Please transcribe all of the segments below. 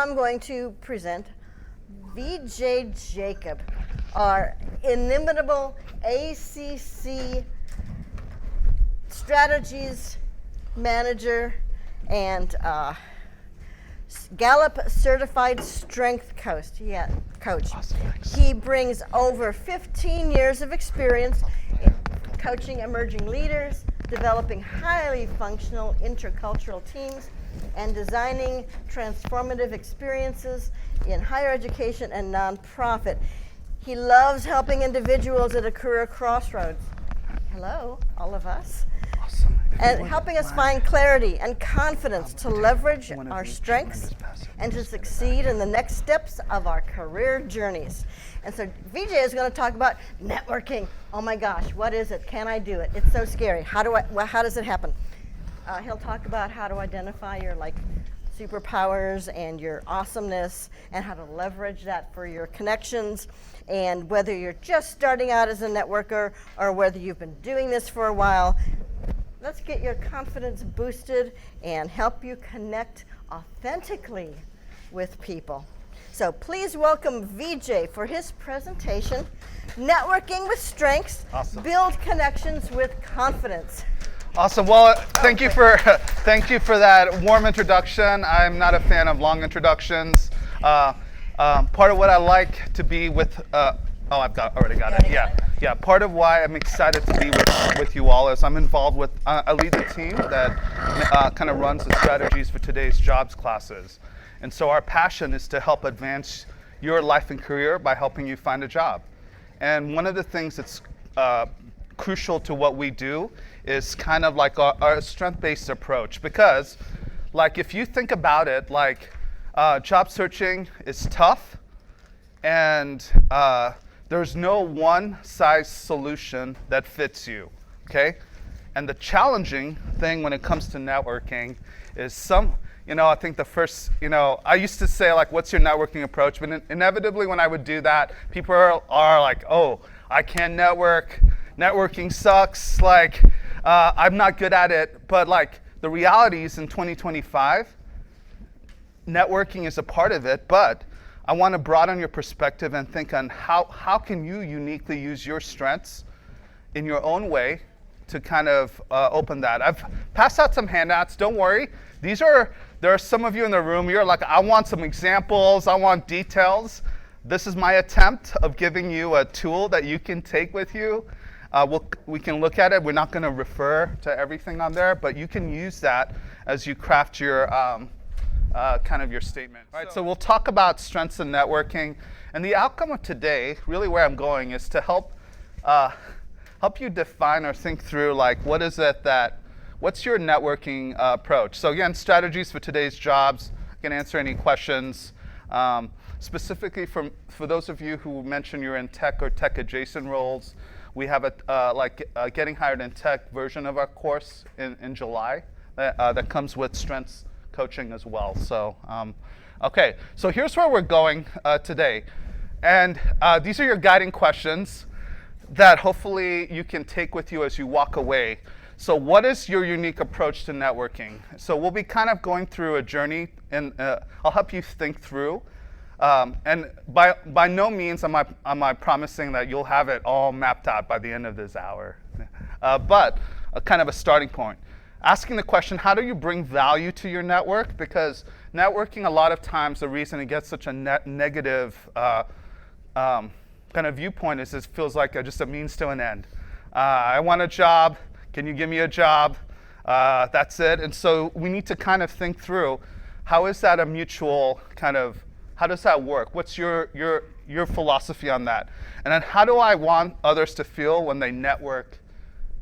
I'm going to present Vijay Jacob, our inimitable ACC strategies manager and Gallup certified strength coach. Awesome, thanks. He brings over 15 years of experience in coaching emerging leaders, developing highly functional intercultural teams, and designing transformative experiences in higher education and nonprofit. He loves helping individuals at a career crossroads. Hello, all of us. Awesome. And helping us find clarity and confidence to leverage our strengths and to succeed in the next steps of our career journeys. And so Vijay is going to talk about networking. Oh my gosh, what is it? Can I do it? It's so scary. How does it happen? He'll talk about how to identify your superpowers and your awesomeness and how to leverage that for your connections, and whether you're just starting out as a networker or whether you've been doing this for a while. Let's get your confidence boosted and help you connect authentically with people. So please welcome Vijay for his presentation, Networking with Strengths, Awesome. Build Connections with Confidence. Awesome. Well, thank you for that warm introduction. I'm not a fan of long introductions. Part of what I like to be with. Already got it. Yeah. Part of why I'm excited to be with you all is I'm involved with. I lead the team that kind of runs the strategies for today's jobs classes, and so our passion is to help advance your life and career by helping you find a job. And one of the things that's crucial to what we do is kind of like our strength-based approach, because if you think about it, job searching is tough, and there's no one-size solution that fits you, okay? And the challenging thing when it comes to networking is I think the first, I used to say what's your networking approach? But inevitably when I would do that, people are like, oh, I can't network. Networking sucks. I'm not good at it. But the reality is in 2025, networking is a part of it. But I want to broaden your perspective and think on how can you uniquely use your strengths in your own way to kind of open that. I've passed out some handouts. Don't worry. There are some of you in the room, you're like, I want some examples. I want details. This is my attempt of giving you a tool that you can take with you. We can look at it. We're not going to refer to everything on there, but you can use that as you craft your kind of your statement. All right, so we'll talk about strengths and networking, and the outcome of today, really where I'm going, is to help you define or think through what's your networking approach. So again, strategies for today's jobs. I can answer any questions. Specifically for those of you who mentioned you're in tech or tech adjacent roles, we have a Getting Hired in Tech version of our course in July that comes with strengths coaching as well. So, okay, so here's where we're going today. And these are your guiding questions that hopefully you can take with you as you walk away. So what is your unique approach to networking? So we'll be kind of going through a journey, and I'll help you think through. And by no means am I promising that you'll have it all mapped out by the end of this hour, but kind of a starting point. Asking the question, how do you bring value to your network? Because networking, a lot of times, the reason it gets such a negative kind of viewpoint is it feels like just a means to an end. I want a job. Can you give me a job? That's it. And so we need to kind of think through, how is that a mutual kind of, how does that work? What's your philosophy on that? And then how do I want others to feel when they network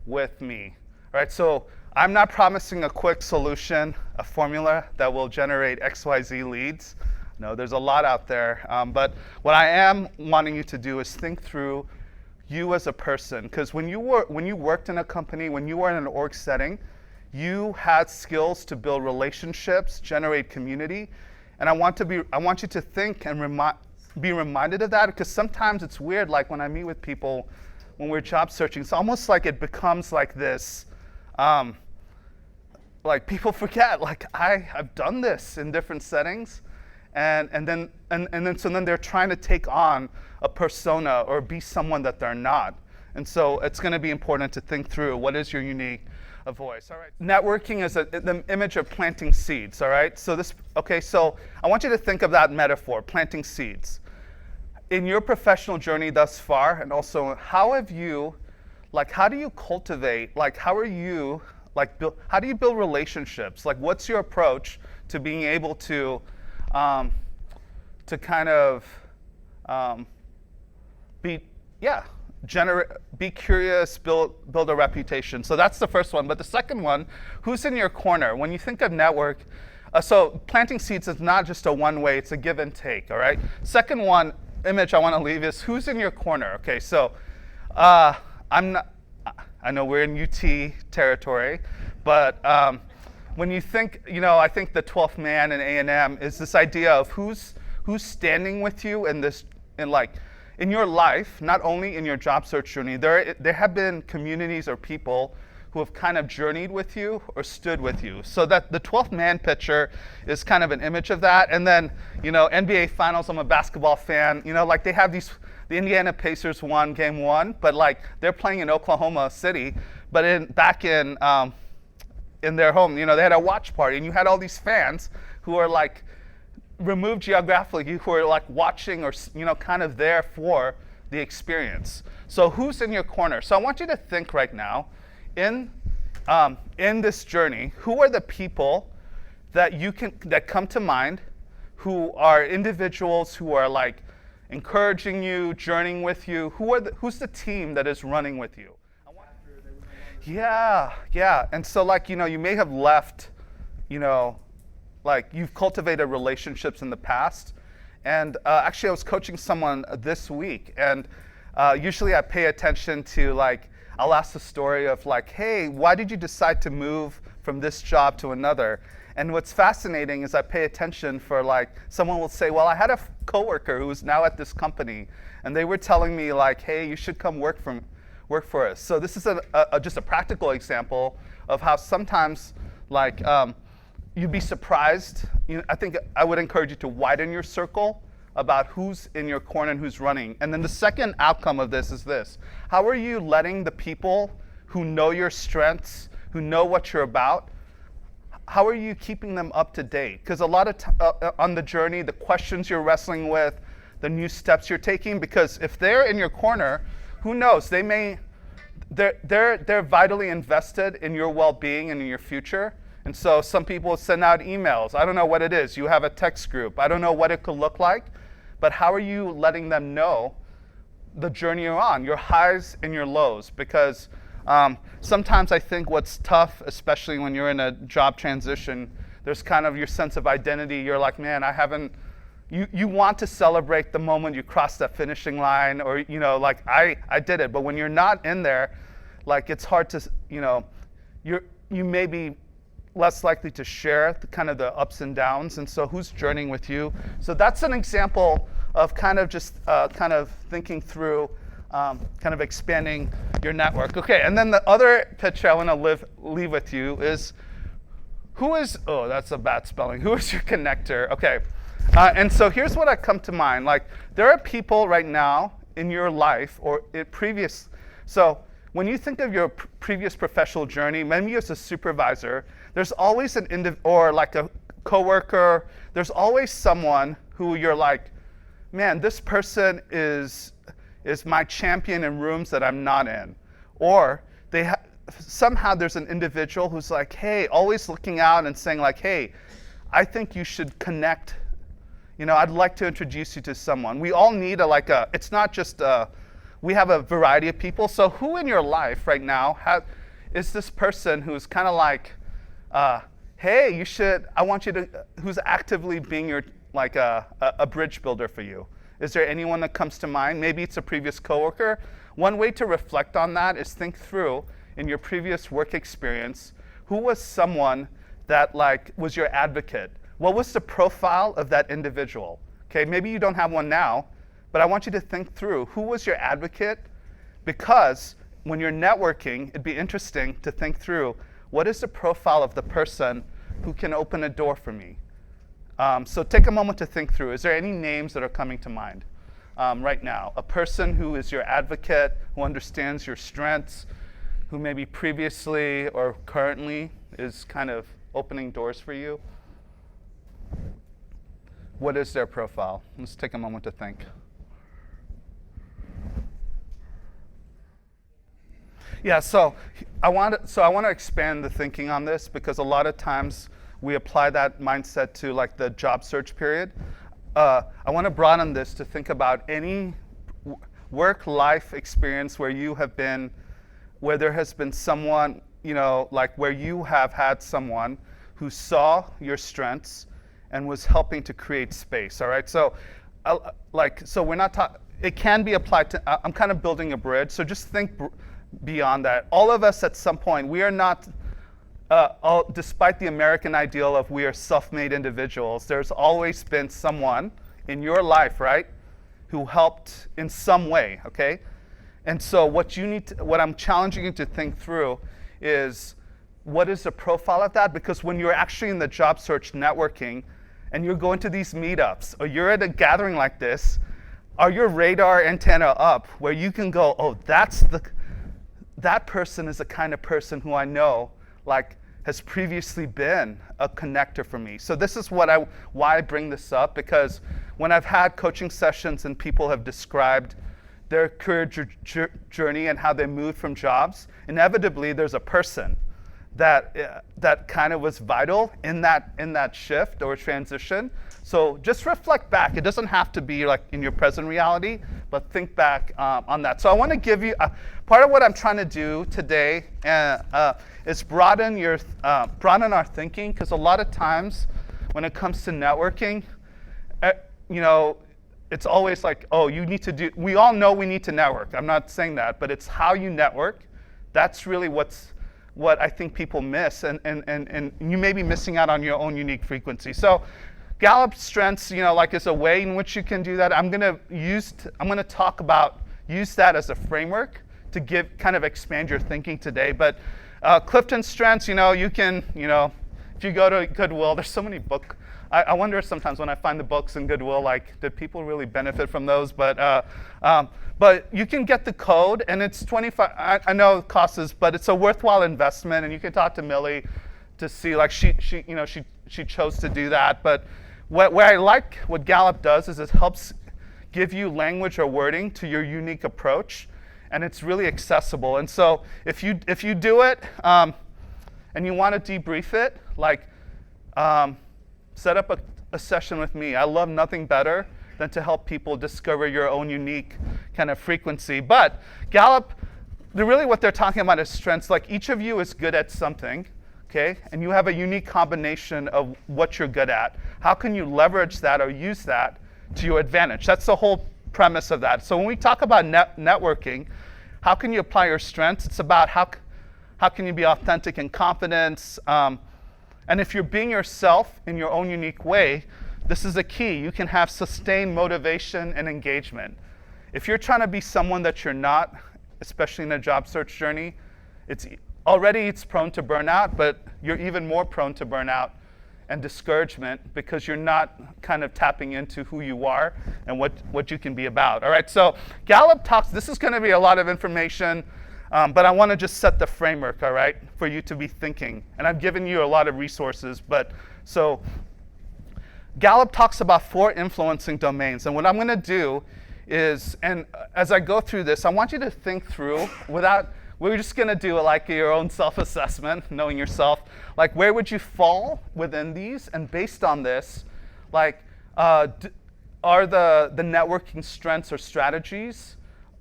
with me? All right, so I'm not promising a quick solution, a formula that will generate XYZ leads. No, there's a lot out there. But what I am wanting you to do is think through you as a person. Because when you worked in a company, when you were in an org setting, you had skills to build relationships, generate community. And I want you to think and be reminded of that, because sometimes it's weird, when I meet with people when we're job searching, it's almost like it becomes like this, people forget, I've done this in different settings, and then they're trying to take on a persona or be someone that they're not. And so it's going to be important to think through what is your unique voice. All right. Networking is the image of planting seeds. All right. So so I want you to think of that metaphor, planting seeds. In your professional journey thus far, and also how do you cultivate, how do you build relationships? What's your approach to being able to kind of be curious, build a reputation. So that's the first one. But the second one, who's in your corner? When you think of network, so planting seeds is not just a one way, it's a give and take, all right? Second one, image I want to leave is who's in your corner. Okay, so I know we're in UT territory, but when you think, I think the 12th man in A&M is this idea of who's standing with you in your life, not only in your job search journey. There have been communities or people who have kind of journeyed with you or stood with you. So that the 12th man picture is kind of an image of that. And then, NBA Finals, I'm a basketball fan, they have the Indiana Pacers won game 1, but they're playing in Oklahoma City, but back in their home, they had a watch party, and you had all these fans who are removed geographically, who are watching or kind of there for the experience. So who's in your corner? So I want you to think right now, in this journey, who are the people that come to mind, who are individuals who are encouraging you, journeying with you? Who's the team that is running with you? Yeah. And so you may have left, you've cultivated relationships in the past. And actually I was coaching someone this week, and usually I pay attention to I'll ask the story of hey, why did you decide to move from this job to another? And what's fascinating is I pay attention for someone will say, well, I had a coworker who is now at this company, and they were telling me hey, you should come work for us. So this is just a practical example of how sometimes you'd be surprised. I think I would encourage you to widen your circle about who's in your corner and who's running. And then the second outcome of this is this. How are you letting the people who know your strengths, who know what you're about, how are you keeping them up to date? Because a lot of on the journey, the questions you're wrestling with, the new steps you're taking, because if they're in your corner, who knows, they're vitally invested in your well-being and in your future. And so some people send out emails. I don't know what it is. You have a text group. I don't know what it could look like, but how are you letting them know the journey you're on, your highs and your lows? Because sometimes I think what's tough, especially when you're in a job transition, there's kind of your sense of identity. You're like, man, you want to celebrate the moment you cross that finishing line, or I did it. But when you're not in there, it's hard to, you may be less likely to share the ups and downs. And so who's journeying with you? So that's an example of kind of just kind of thinking through, kind of expanding your network. Okay, and then the other picture I want to leave with you is, that's a bad spelling. Who is your connector? Okay, and so here's what I come to mind. There are people right now in your life or so when you think of your previous professional journey, maybe as a supervisor, there's always or a coworker, there's always someone who you're man, this person is my champion in rooms that I'm not in. Or somehow there's an individual who's hey, always looking out and saying hey, I think you should connect. I'd like to introduce you to someone. We all need it's not just we have a variety of people. So who in your life right now is this person who's kind of hey, who's actively being your, a bridge builder for you? Is there anyone that comes to mind? Maybe it's a previous coworker. One way to reflect on that is think through, in your previous work experience, who was someone that was your advocate? What was the profile of that individual? Okay, maybe you don't have one now, but I want you to think through, who was your advocate? Because when you're networking, it'd be interesting to think through, what is the profile of the person who can open a door for me? So take a moment to think through. Is there any names that are coming to mind right now? A person who is your advocate, who understands your strengths, who maybe previously or currently is kind of opening doors for you? What is their profile? Let's take a moment to think. Yeah, so I want to expand the thinking on this, because a lot of times we apply that mindset to like the job search period. I want to broaden this to think about any work-life experience where there has been someone, like where you have had someone who saw your strengths and was helping to create space. All right, so we're not talking. It can be applied to. I'm kind of building a bridge. So just think beyond that. All of us at some point, we are not. Despite the American ideal of we are self-made individuals, there's always been someone in your life, right, who helped in some way. Okay, and so what I'm challenging you to think through is, what is the profile of that? Because when you're actually in the job search networking and you're going to these meetups or you're at a gathering like this, are your radar antenna up where you can go, oh, that person is the kind of person who I know like has previously been a connector for me. So this is why I bring this up, because when I've had coaching sessions and people have described their career journey and how they moved from jobs, inevitably there's a person that kind of was vital in that shift or transition. So just reflect back. It doesn't have to be like in your present reality, but think back on that. So I want to give you part of what I'm trying to do today is broaden our thinking, because a lot of times when it comes to networking, it's always like, oh, we all know we need to network. I'm not saying that, but it's how you network. That's really what I think people miss, and you may be missing out on your own unique frequency. So Gallup Strengths, is a way in which you can do that. I'm gonna talk about use that as a framework to kind of expand your thinking today. But Clifton Strengths, you can, if you go to Goodwill, there's so many books. I wonder sometimes when I find the books in Goodwill, like, did people really benefit from those? But you can get the code, and it's $25. I know it costs, but it's a worthwhile investment. And you can talk to Millie to see, like, she chose to do that. But where I like what Gallup does is it helps give you language or wording to your unique approach, and it's really accessible. And so if you do it and you want to debrief it, like. Set up a session with me. I love nothing better than to help people discover your own unique kind of frequency. But Gallup, really what they're talking about is strengths. Like, each of you is good at something, okay? And you have a unique combination of what you're good at. How can you leverage that or use that to your advantage? That's the whole premise of that. So when we talk about networking, how can you apply your strengths? It's about how can you be authentic and confident. And if you're being yourself in your own unique way, this is a key. You can have sustained motivation and engagement. If you're trying to be someone that you're not, especially in a job search journey, it's prone to burnout, but you're even more prone to burnout and discouragement because you're not kind of tapping into who you are and what you can be about. All right, so Gallup talks, this is going to be a lot of information. But I want to just set the framework, all right, for you to be thinking. And I've given you a lot of resources. But so Gallup talks about 4 influencing domains. And what I'm going to do is, and as I go through this, I want you to think through we're just going to do like your own self-assessment, knowing yourself. Like, where would you fall within these? And based on this, like, are the networking strengths or strategies,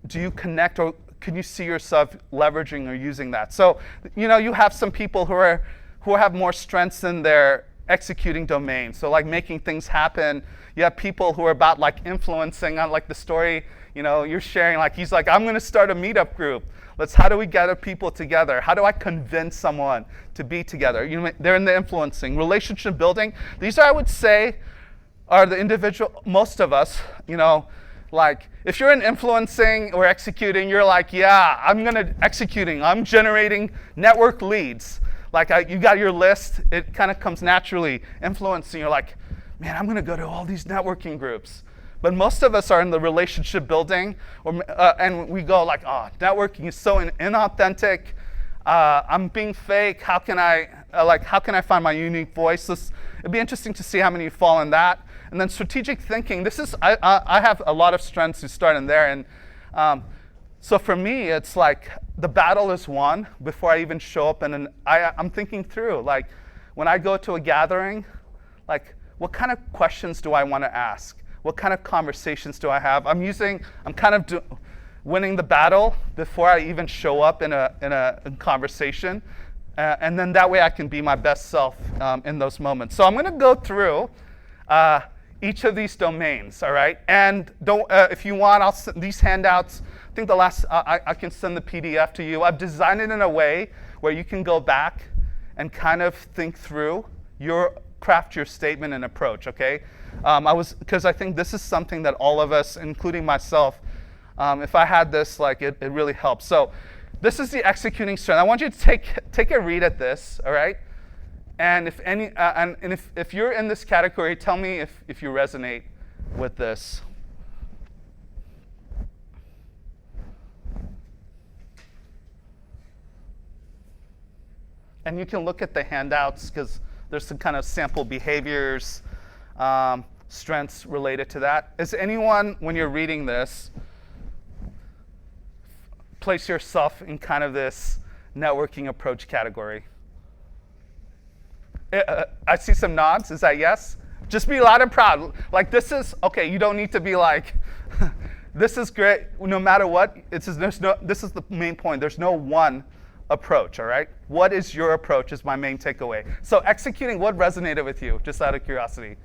do you connect or can you see yourself leveraging or using that? So, you have some people who have more strengths in their executing domain. So, like, making things happen. You have people who are about like influencing on, like, the story, you're sharing, like, he's like, I'm going to start a meetup group. How do we gather people together? How do I convince someone to be together? They're in the influencing. Relationship building. These I would say are the individual, most of us, like, if you're in influencing or executing, you're like, yeah, I'm generating network leads. Like, you got your list, it kind of comes naturally. Influencing, you're like, man, I'm going to go to all these networking groups. But most of us are in the relationship building, and we go like, oh, networking is so inauthentic. I'm being fake. How can I find my unique voice? It'd be interesting to see how many fall in that. And then strategic thinking. I have a lot of strengths to start in there, and so for me, it's like the battle is won before I even show up, and I'm thinking through, like, when I go to a gathering, like, what kind of questions do I want to ask? What kind of conversations do I have? I'm kind of winning the battle before I even show up in a conversation, and then that way I can be my best self in those moments. So I'm going to go through each of these domains, all right? And if you want, I'll send these handouts. I think I can send the PDF to you. I've designed it in a way where you can go back and kind of think through craft your statement and approach, okay? Because I think this is something that all of us, including myself, if I had this, like, it really helps. So this is the executing strength. I want you to take a read at this, all right? And if you're in this category, tell me if you resonate with this. And you can look at the handouts because there's some kind of sample behaviors, strengths related to that. Is anyone, when you're reading this, place yourself in kind of this networking approach category? I see some nods. Is that yes? Just be loud and proud. Like, this is, okay, you don't need to be like, this is great. No matter what, this is the main point. There's no one approach, all right? What is your approach is my main takeaway. So executing, what resonated with you, just out of curiosity?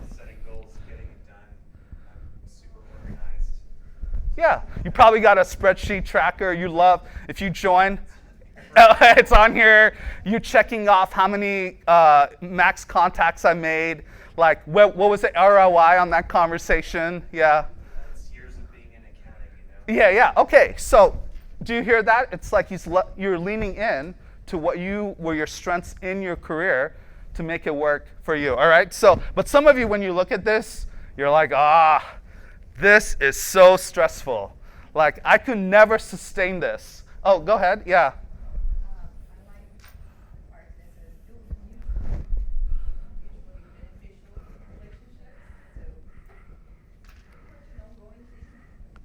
Setting goals, getting it done. I'm super organized. Yeah, you probably got a spreadsheet tracker you love. If you join, it's on here. You're checking off how many max contacts I made. Like, what was the ROI on that conversation? Yeah. That's years of being in accounting, you know? Yeah. Okay. So, do you hear that? It's like you're leaning in to what were your strengths in your career to make it work for you. All right. So, but some of you, when you look at this, you're like, this is so stressful. Like, I could never sustain this. Oh, go ahead. Yeah.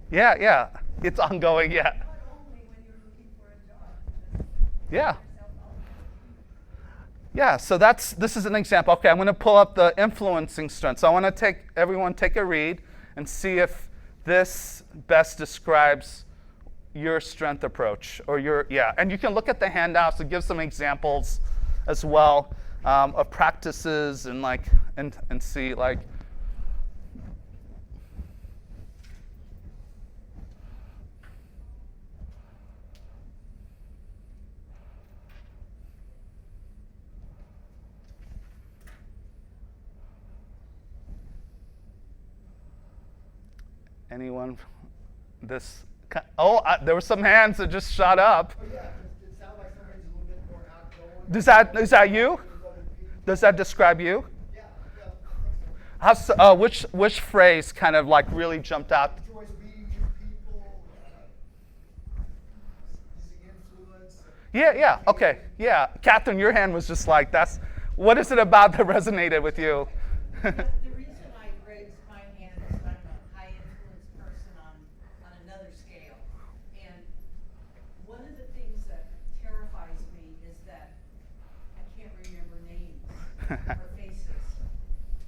Yeah, it's ongoing, yeah. Yeah, so this is an example. Okay, I'm going to pull up the influencing strength. So I want to everyone take a read and see if this best describes your strength approach or and you can look at the handouts and give some examples as well of practices and and see like. Anyone? There were some hands that just shot up. Oh, yeah, it sounds like somebody's a little bit more outgoing. Is that you? Does that describe you? Yeah. Which phrase kind of like really jumped out? Enjoys meeting new people, using influence. Yeah. Okay. Yeah. Catherine, your hand was just like, what is it about that resonated with you? The reason I raised my hand is I'm a high influence person on another scale. And one of the things that terrifies me is that I can't remember names or faces.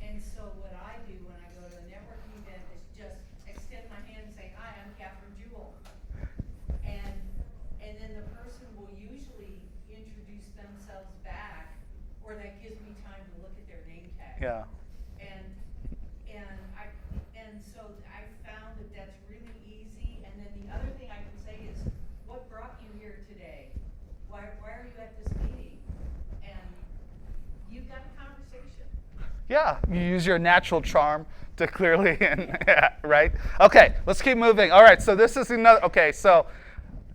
And so what I do when I go to a networking event is just extend my hand and say, hi, I'm Catherine Jewell. And then the person will usually introduce themselves back, or that gives me time to look at their name tag. Yeah. And so I found that that's really easy. And then the other thing I can say is, what brought you here today? Why are you at this meeting? And you've got a conversation. Yeah, you use your natural charm to clearly, right? Okay, let's keep moving. All right, so this is another, okay, so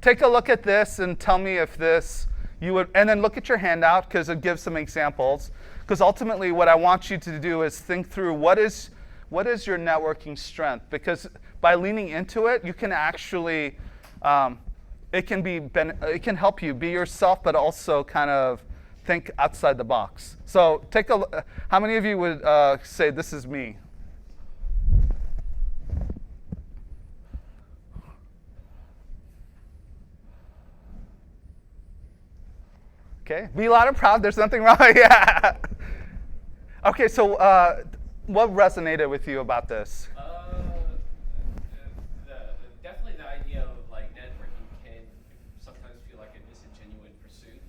take a look at this and tell me if this, you would, and then look at your handout because it gives some examples. Because ultimately what I want you to do is think through what is your networking strength, because by leaning into it, you can actually, it can help you be yourself, but also kind of think outside the box. So how many of you would say this is me? Okay, be loud and proud. There's nothing wrong. Yeah. Okay, so what resonated with you about this? Definitely the idea of like networking can sometimes feel like a disingenuous pursuit,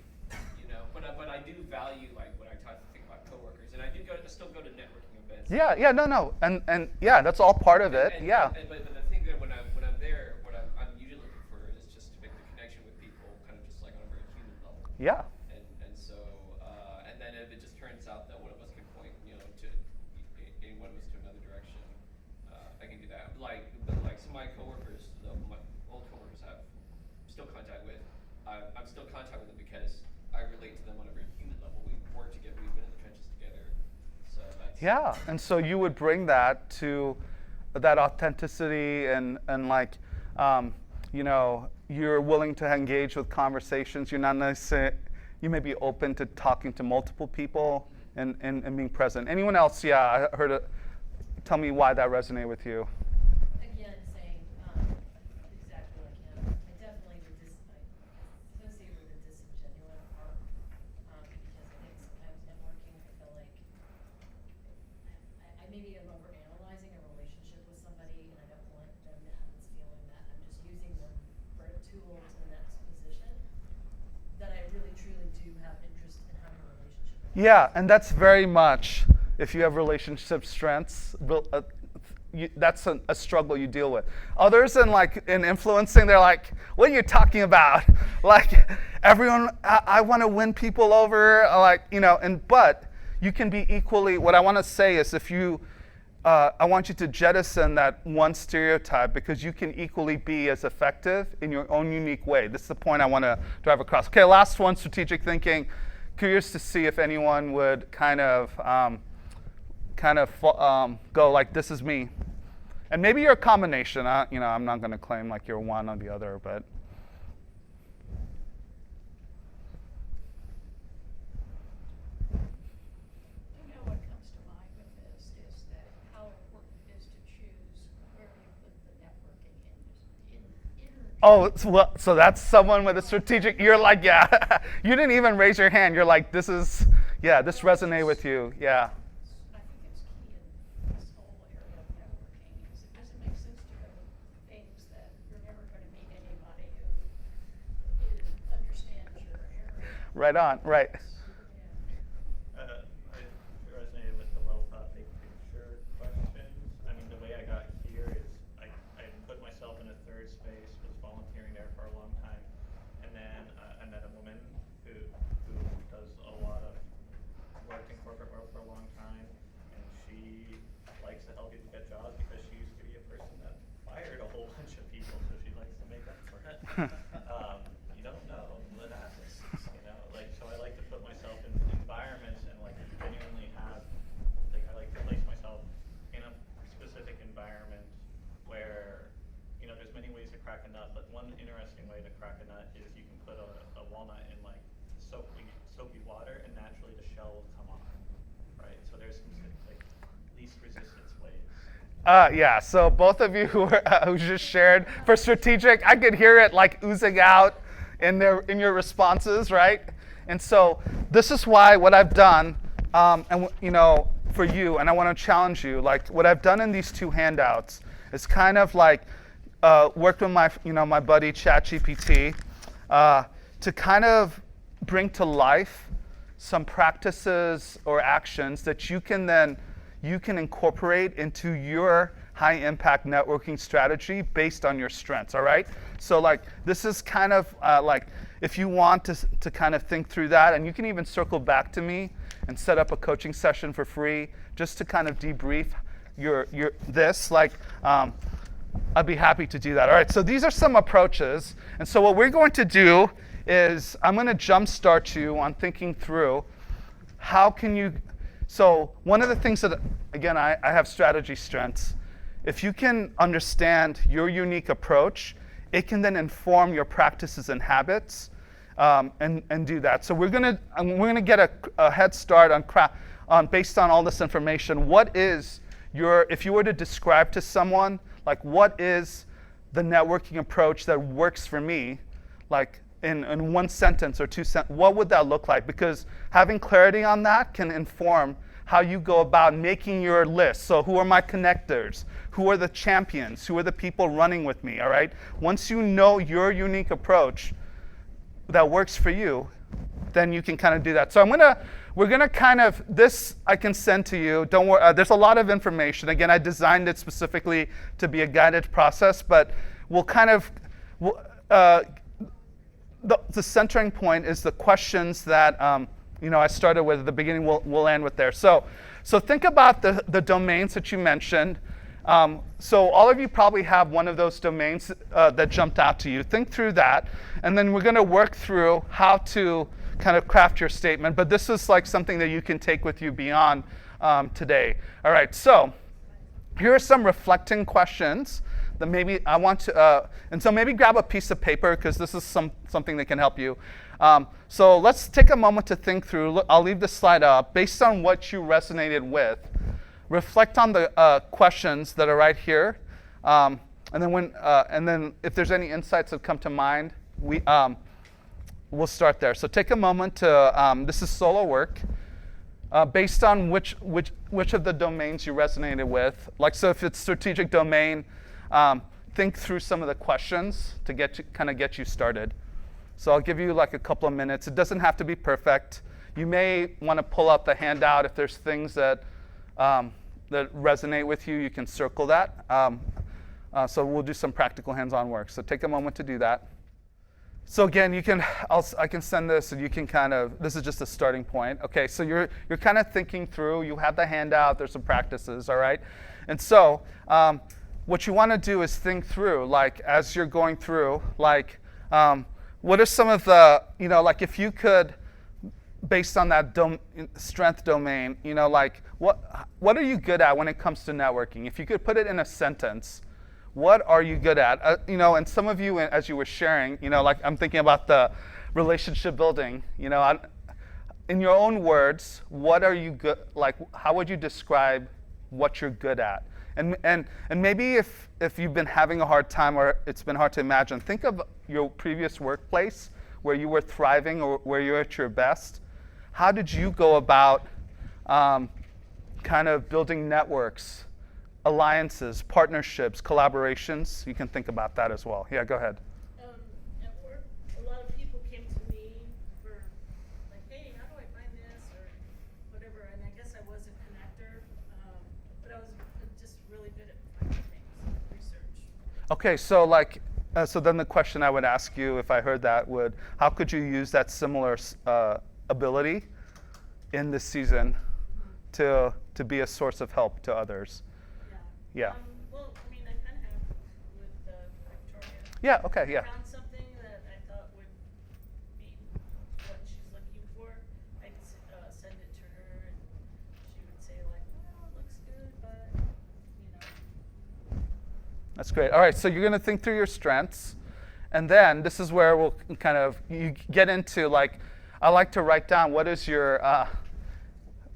you know. But I do value like when I try to think about coworkers, and I do still go to networking events. Yeah, no, and yeah, that's all part of it. Yeah. But the thing that when I'm there, what I'm usually looking for is just to make the connection with people, kind of just like on a very human level. Yeah. And so and then if it just turns out that one of us can point, you know, to one of us to another direction, I can do that. Like some of my coworkers, my old coworkers, I have still contact with. I'm still in contact with them because I relate to them on a very human level. We work together. We've been in the trenches together. So that's Yeah, and so you would bring that to that authenticity and like, you know, you're willing to engage with conversations. You're not necessarily, you may be open to talking to multiple people and being present. Anyone else? Yeah, I heard it. Tell me why that resonated with you. Again, saying exactly like him. I definitely would associate with the disingenuous part because I think sometimes networking, I feel like I maybe am overanalyzing a relationship with somebody, and I don't want them to have this feeling that I'm just using them for a tool to the next position. That I really truly do have interest in having a relationship with. Yeah, and that's very much, if you have relationship strengths, that's a struggle you deal with. Others in influencing, they're like, what are you talking about? Like, everyone, I want to win people over, like, you know, but you can be equally, what I want to say is I want you to jettison that one stereotype, because you can equally be as effective in your own unique way. This is the point I want to drive across. Okay, last one, strategic thinking. Curious to see if anyone would kind of go like, this is me. And maybe you're a combination. You know, I'm not going to claim like you're one or the other, but. You know, what comes to mind with this is that how important it is to choose where you put the networking in. Oh, so that's someone with a strategic, you're like, yeah. You didn't even raise your hand. You're like, this resonated with you. Yeah. I think it's key in this whole area of networking is it doesn't make sense to go to things that you're never going to meet anybody who understands your area. Right on, right. I resonated with the well-thought big picture questions. I mean, the way I got here is I put myself in a third space, was volunteering there for a long time, and then I met a woman who does a lot of worked in corporate world for a long time, and she likes to help people get jobs because she used to be a person that fired a whole bunch of people, so she likes to make up for it. You don't know what happens, you know. Like, so I like to put myself in environments and like genuinely have, like, I like to place myself in a specific environment where, you know, there's many ways to crack a nut, but one interesting way to crack a nut is you can put a walnut in like soapy water, and naturally the shell will come off, right? So there's some like least resistance ways. Yeah, so both of you who just shared for strategic, I could hear it like oozing out in your responses, right? And so this is why what I've done, and you know, for you, and I want to challenge you, like what I've done in these two handouts is kind of like worked with my buddy ChatGPT to kind of bring to life some practices or actions that you can incorporate into your high impact networking strategy based on your strengths, all right? So like this is kind of like if you want to kind of think through that, and you can even circle back to me and set up a coaching session for free just to kind of debrief your this, like I'd be happy to do that. All right, so these are some approaches, and so what we're going to do is I'm going to jumpstart you on thinking through how can you, so one of the things that, again, I have strategy strengths. If you can understand your unique approach, it can then inform your practices and habits, and do that. So we're gonna get a head start on based on all this information. What is if you were to describe to someone, like, what is the networking approach that works for me, like in one sentence or what would that look like? Because having clarity on that can inform how you go about making your list. So who are my connectors? Who are the champions? Who are the people running with me, all right? Once you know your unique approach that works for you, then you can kind of do that. So we're gonna kind of, this I can send to you. Don't worry, there's a lot of information. Again, I designed it specifically to be a guided process, but we'll kind of, the centering point is the questions that I started with at the beginning. We'll end with there. So think about the domains that you mentioned. So all of you probably have one of those domains that jumped out to you. Think through that, and then we're going to work through how to kind of craft your statement. But this is like something that you can take with you beyond today. All right. So here are some reflecting questions that maybe I want to, and so maybe grab a piece of paper because this is something that can help you. So let's take a moment to think through. I'll leave the slide up. Based on what you resonated with, reflect on the questions that are right here, and then if there's any insights that come to mind, we'll start there. So take a moment to. This is solo work. Based on which of the domains you resonated with, like, so if it's strategic domain, think through some of the questions to get you started. So I'll give you like a couple of minutes. It doesn't have to be perfect. You may want to pull out the handout if there's things that resonate with you. You can circle that. So we'll do some practical hands-on work. So take a moment to do that. So again, I can send this, and you can this is just a starting point. Okay, so you're kind of thinking through. You have the handout. There's some practices, all right? And so what you want to do is think through, like, as you're going through, like, what are some of the, like, if you could, based on that strength domain, like, what are you good at when it comes to networking? If you could put it in a sentence, what are you good at? And some of you, as you were sharing, like, I'm thinking about the relationship building. In your own words, what are you good? Like, how would you describe what you're good at? And maybe if you've been having a hard time or it's been hard to imagine, think of your previous workplace where you were thriving or where you're at your best. How did you go about kind of building networks, alliances, partnerships, collaborations? You can think about that as well. Yeah, go ahead. At work, a lot of people came to me for, like, hey, how do I find this or whatever, and I guess I was a connector, but I was just really good at finding things, research. Okay, so like, so then the question I would ask you, if I heard that, how could you use that similar ability in this season to be a source of help to others? Yeah. Well, I mean, I kind of have with Victoria. Yeah. Okay. Yeah. I found something that I thought would be what she's looking for. I'd send it to her, and she would say, like, well, it looks good, but, That's great. All right. So you're going to think through your strengths, and then this is where we'll you get into, like, I like to write down what is your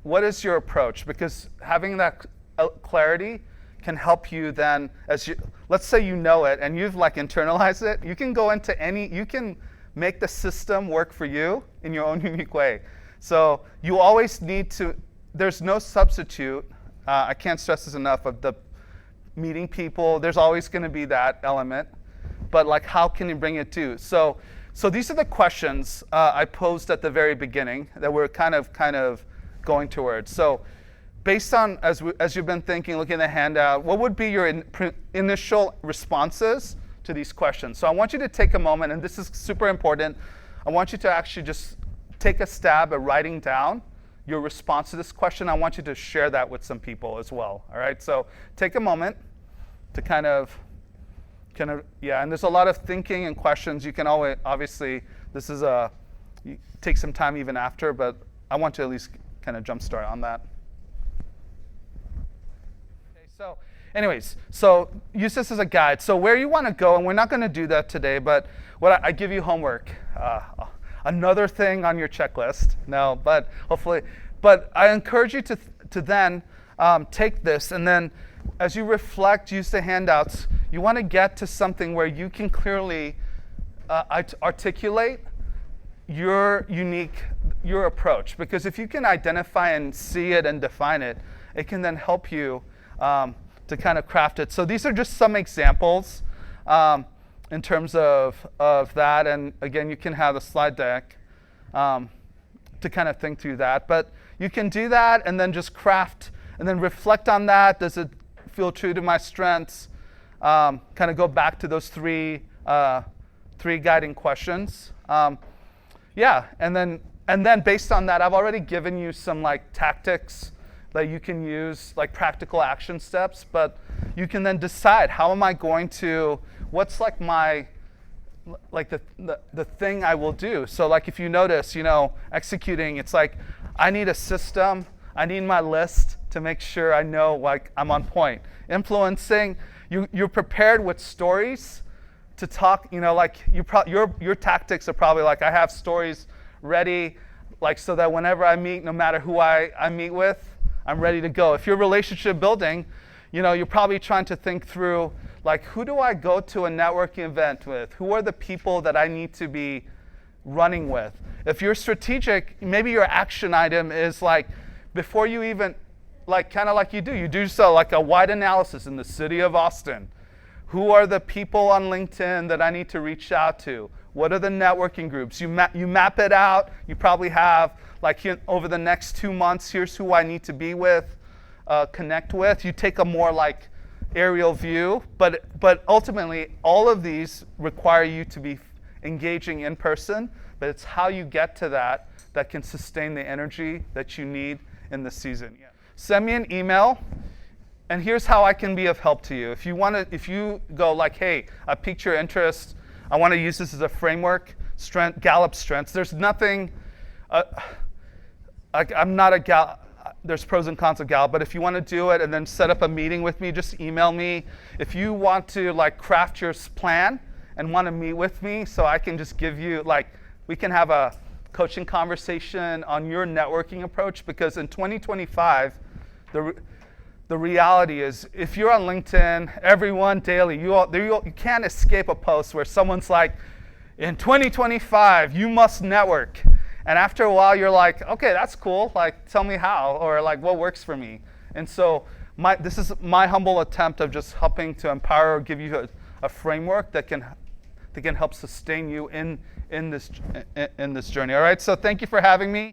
approach, because having that clarity can help you then, let's say you know it and you've like internalized it, you can go into you can make the system work for you in your own unique way. So you always need to, there's no substitute, I can't stress this enough, of the meeting people. There's always going to be that element, but like, how can you bring it to? So these are the questions I posed at the very beginning that we're kind of going towards. So based on, as you've been thinking, looking at the handout, what would be your initial responses to these questions? So I want you to take a moment, and this is super important. I want you to actually just take a stab at writing down your response to this question. I want you to share that with some people as well. All right, so take a moment to kind of, yeah, and there's a lot of thinking and questions. You can always, obviously, take some time even after, but I want to at least kind of jumpstart on that. Okay, so anyways, so use this as a guide. So where you want to go, and we're not going to do that today, but what I give you homework. Another thing on your checklist. No, but hopefully, but I encourage you to then take this, and then as you reflect, use the handouts. You want to get to something where you can clearly articulate your approach, because if you can identify and see it and define it, it can then help you to kind of craft it. So these are just some examples in terms of that, and again, you can have a slide deck to kind of think through that. But you can do that and then just craft and then reflect on that. Does it feel true to my strengths? Kind of go back to those three guiding questions. Yeah, and then based on that, I've already given you some like tactics that you can use, like practical action steps. But you can then decide, how am I going to? What's like my the thing I will do? So like if you notice, executing, it's like I need a system. I need my list to make sure I know like I'm on point. Influencing, you're prepared with stories to talk, like your tactics are probably like, I have stories ready, like so that whenever I meet, no matter who I meet with, I'm ready to go. If you're relationship building, you're probably trying to think through, like, who do I go to a networking event with? Who are the people that I need to be running with? If you're strategic, maybe your action item is like, before you even, like kind of like you do so like a wide analysis in the city of Austin. Who are the people on LinkedIn that I need to reach out to? What are the networking groups? You map it out. You probably have, like, over the next 2 months, here's who I need to be with, connect with. You take a more like aerial view, but ultimately, all of these require you to be engaging in person, but it's how you get to that can sustain the energy that you need in the season. Yeah. Send me an email. And here's how I can be of help to you. If you go like, hey, I piqued your interest, I want to use this as a framework, Gallup strengths. There's nothing, I'm not a Gallup, there's pros and cons of Gallup, but if you want to do it and then set up a meeting with me, just email me. If you want to like craft your plan and want to meet with me so I can just give you, like, we can have a coaching conversation on your networking approach, because in 2025, the reality is, if you're on LinkedIn, everyone daily, you can't escape a post where someone's like, in 2025, you must network. And after a while, you're like, okay, that's cool. Like, tell me how, or like, what works for me. And so this is my humble attempt of just helping to empower or give you a framework that can help sustain you in this journey. All right, so thank you for having me.